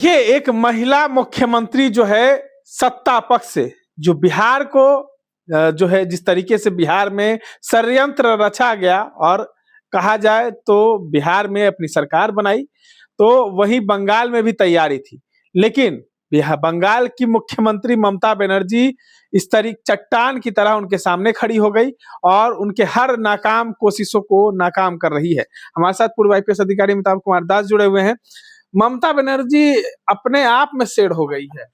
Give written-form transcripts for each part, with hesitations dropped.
ये एक महिला मुख्यमंत्री जो है सत्ता पक्ष से जो बिहार को जो है जिस तरीके से बिहार में षड्यंत्र रचा गया और कहा जाए तो बिहार में अपनी सरकार बनाई, तो वहीं बंगाल में भी तैयारी थी। लेकिन बंगाल की मुख्यमंत्री ममता बनर्जी इस तरीके चट्टान की तरह उनके सामने खड़ी हो गई और उनके हर नाकाम कोशिशों को नाकाम कर रही है। हमारे साथ पूर्व आईपीएस अधिकारी अमिताभ कुमार दास जुड़े हुए हैं। ममता बनर्जी अपने आप में शेर हो गई है।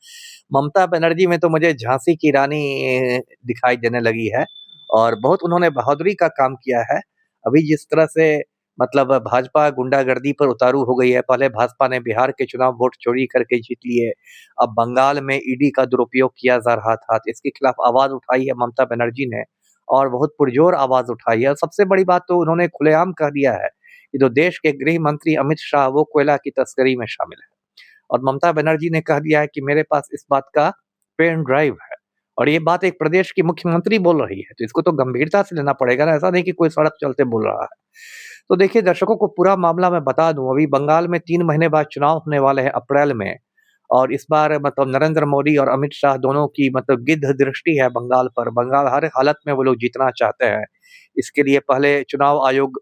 ममता बनर्जी में तो मुझे झांसी की रानी दिखाई देने लगी है और बहुत उन्होंने बहादुरी का काम किया है। अभी जिस तरह से मतलब भाजपा गुंडागर्दी पर उतारू हो गई है। पहले भाजपा ने बिहार के चुनाव वोट चोरी करके जीत लिए, अब बंगाल में ईडी का दुरुपयोग किया जा रहा था, तो इसके खिलाफ आवाज उठाई है ममता बनर्जी ने और बहुत पुरजोर आवाज उठाई है। सबसे बड़ी बात तो उन्होंने खुलेआम कह दिया है कि जो देश के गृह मंत्री अमित शाह वो कोयला की तस्करी में शामिल है। और ममता बनर्जी ने कह दिया है कि मेरे पास इस बात का पेन ड्राइव है और ये बात एक प्रदेश की मुख्यमंत्री बोल रही है, तो इसको तो गंभीरता से लेना पड़ेगा ना। ऐसा नहीं कि कोई सड़क चलते बोल रहा है। तो देखिए दर्शकों को पूरा मामला मैं बता दूं, अभी बंगाल में 3 महीने बाद चुनाव होने वाले हैं अप्रैल में और इस बार मतलब नरेंद्र मोदी और अमित शाह दोनों की मतलब गिद्ध दृष्टि है बंगाल पर। बंगाल हर हालत में वो लोग जीतना चाहते हैं। इसके लिए पहले चुनाव आयोग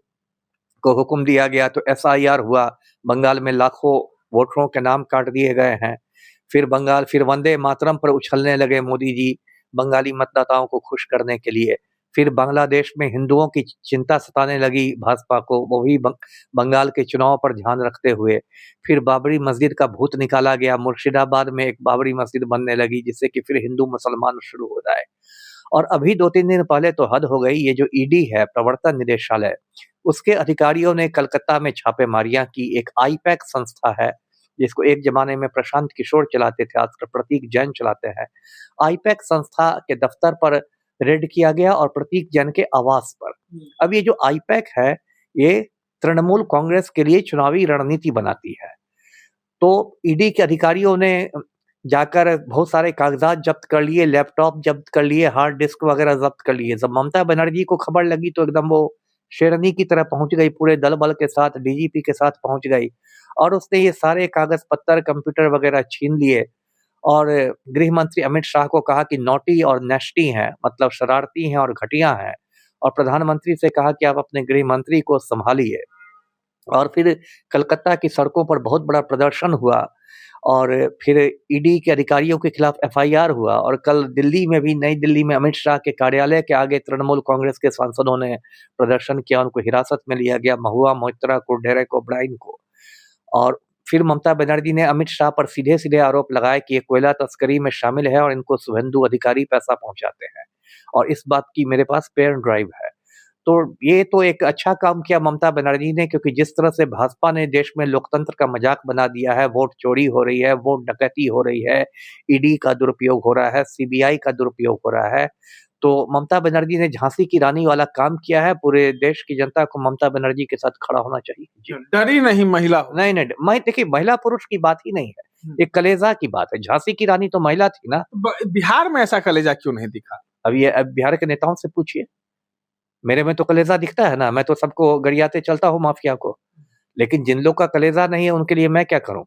को हुक्म दिया गया तो एसआईआर हुआ, बंगाल में लाखों वोटरों के नाम काट दिए गए हैं। फिर वंदे मातरम पर उछलने लगे मोदी जी बंगाली मतदाताओं को खुश करने के लिए। फिर बांग्लादेश में हिंदुओं की चिंता सताने लगी भाजपा को, वो भी बंगाल के चुनाव पर ध्यान रखते हुए। फिर बाबरी मस्जिद का भूत निकाला गया, मुर्शिदाबाद में एक बाबरी मस्जिद बनने लगी जिससे कि फिर हिंदू मुसलमान शुरू हो जाए। और अभी 2-3 दिन पहले तो हद हो गई, ये जो ईडी है प्रवर्तन निदेशालय, उसके अधिकारियों ने कलकत्ता में छापेमारियां की। एक आईपैक संस्था है जिसको एक जमाने में प्रशांत किशोर चलाते थे, आजकल प्रतीक जैन चलाते हैं। आईपैक संस्था के दफ्तर पर रेड किया गया और प्रतीक जैन के आवास पर। अब ये जो आईपैक है ये तृणमूल कांग्रेस के लिए चुनावी रणनीति बनाती है। तो ईडी के अधिकारियों ने जाकर बहुत सारे कागजात जब्त कर लिए, लैपटॉप जब्त कर लिए, हार्ड डिस्क वगैरह जब्त कर लिए। जब ममता बनर्जी को खबर लगी तो एकदम वो शेरनी की तरह पहुंच गई, पूरे दल बल के साथ, डीजीपी के साथ पहुंच गई और उसने ये सारे कागज पत्तर कंप्यूटर वगैरह छीन लिए और गृह मंत्री अमित शाह को कहा कि नॉटी और नेस्टी हैं, मतलब शरारती हैं और घटिया हैं, और प्रधानमंत्री से कहा कि आप अपने गृह मंत्री को संभालिए। और फिर कलकत्ता की सड़कों पर बहुत बड़ा प्रदर्शन हुआ और फिर ईडी के अधिकारियों के खिलाफ एफआईआर हुआ। और कल दिल्ली में भी, नई दिल्ली में अमित शाह के कार्यालय के आगे तृणमूल कांग्रेस के सांसदों ने प्रदर्शन किया, उनको हिरासत में लिया गया, महुआ मोइत्रा को, डेरेक ओब्रायन को। और फिर ममता बनर्जी ने अमित शाह पर सीधे सीधे आरोप लगाए कि ये कोयला तस्करी में शामिल है और इनको शुभेंदु अधिकारी पैसा पहुंचाते हैं और इस बात की मेरे पास पेन ड्राइव है। तो ये तो एक अच्छा काम किया ममता बनर्जी ने, क्योंकि जिस तरह से भाजपा ने देश में लोकतंत्र का मजाक बना दिया है, वोट चोरी हो रही है, वोट डकैती हो रही है, ईडी का दुरुपयोग हो रहा है, सीबीआई का दुरुपयोग हो रहा है, तो ममता बनर्जी ने झांसी की रानी वाला काम किया है। पूरे देश की जनता को ममता बनर्जी के साथ खड़ा होना चाहिए। डरी नहीं महिला, नहीं नहीं, मैं देखिए महिला पुरुष की बात ही नहीं है, एक कलेजा की बात है। झांसी की रानी तो महिला थी ना। बिहार में ऐसा कलेजा क्यों नहीं दिखा? अब बिहार के नेताओं से पूछिए, मेरे में तो कलेजा दिखता है ना। मैं तो सबको गरियाते चलता हूँ, माफिया को। लेकिन जिन लोग का कलेजा नहीं है उनके लिए मैं क्या करूं,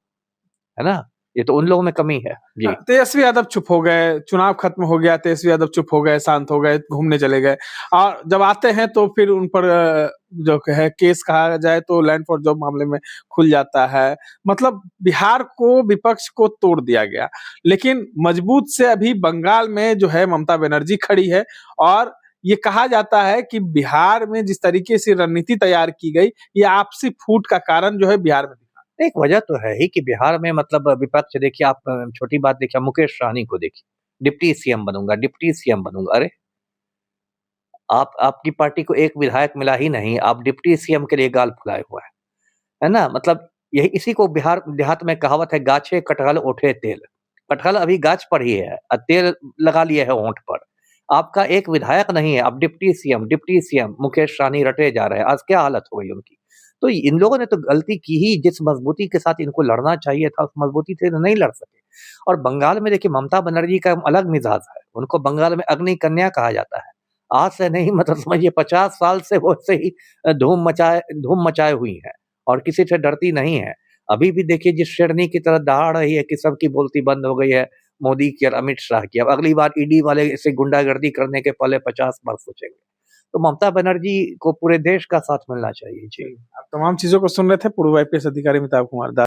है ना। ये तो उन लोगों में कमी है जी। तेजस्वी यादव चुप हो गए, चुनाव खत्म हो गया, तेजस्वी यादव चुप हो गए, शांत हो गए, घूमने चले गए और जब आते हैं तो फिर उन पर जो है केस कहा जाए तो लैंड फॉर जॉब मामले में खुल जाता है। मतलब बिहार को, विपक्ष को तोड़ दिया गया। लेकिन मजबूत से अभी बंगाल में जो है ममता बनर्जी खड़ी है और ये कहा जाता है कि बिहार में जिस तरीके से रणनीति तैयार की गई, ये आपसी फूट का कारण जो है बिहार में। एक वजह तो है ही कि बिहार में मतलब विपक्ष, देखिए आप छोटी बात देखिए, मुकेश सहनी को देखिए, डिप्टी सीएम बनूंगा, डिप्टी सीएम बनूंगा। अरे आपकी पार्टी को एक विधायक मिला ही नहीं, आप डिप्टी सीएम के लिए गाल फुलाए हुआ है ना। मतलब यही, इसी को बिहार देहात में कहावत है, गाछे कटहल ओठे तेल। कटहल अभी गाछ पर ही है और तेल लगा लिए है होंठ पर। आपका एक विधायक नहीं है, आप डिप्टी सीएम मुकेश सहनी रटे जा रहे हैं। आज क्या हालत हो गई उनकी। तो इन लोगों ने तो गलती की ही, जिस मजबूती के साथ इनको लड़ना चाहिए था उस मजबूती से नहीं लड़ सके। और बंगाल में देखिए ममता बनर्जी का अलग मिजाज है, उनको बंगाल में अग्नि कन्या कहा जाता है। आज से नहीं, मतलब समझिए 50 साल से वो ऐसे ही धूम मचाए हुई है और किसी से डरती नहीं है। अभी भी देखिए जिस शेरनी की तरह दहाड़ रही है कि सबकी बोलती बंद हो गई है मोदी की और अमित शाह की। अब अगली बार ईडी वाले इसे गुंडागर्दी करने के पहले 50 बार सोचेंगे। तो ममता बनर्जी को पूरे देश का साथ मिलना चाहिए। जी। आप तमाम चीजों को सुन रहे थे। पूर्व IPS अधिकारी अमिताभ कुमार दास।